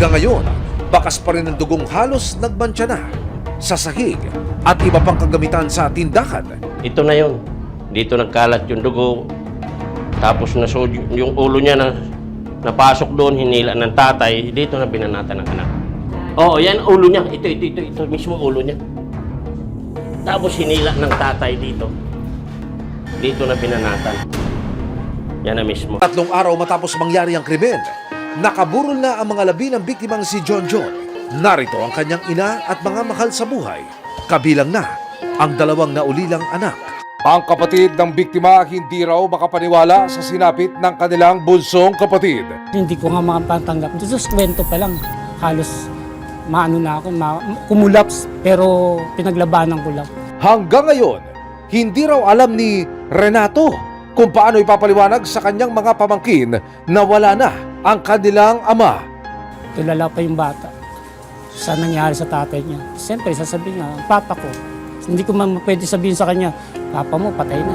Hanggang ngayon, bakas pa rin ang dugong halos nagmantsa na sa sahig at iba pang kagamitan sa tindahan. Ito na yun. Dito nagkalat yung dugo. Tapos yung ulo niya na napasok doon, hinila ng tatay. Dito na binanatan ng anak. Oo, yan ulo niya. Ito mismo ulo niya. Tapos hinila ng tatay dito. Dito na binanatan. Yan na mismo. 3 araw matapos mangyari ang krimen, nakaburol na ang mga labi ng biktimang si John John. Narito ang kanyang ina at mga mahal sa buhay. Kabilang na ang 2 naulilang anak. Ang kapatid ng biktima hindi raw makapaniwala sa sinapit ng kanilang bunsong kapatid. Hindi ko nga makapatanggap. Just kwento pa lang. Halos maano na ako, kumulaps pero pinaglabanan ko lang. Hanggang ngayon, hindi raw alam ni Renato kung paano ipapaliwanag sa kanyang mga pamangkin na wala na ang kanilang ama. Tulala pa yung bata sa nangyari sa tatay niya. Siyempre, sasabihin niya, papa ko. Hindi ko man pwede sabihin sa kanya, papa mo, patay na.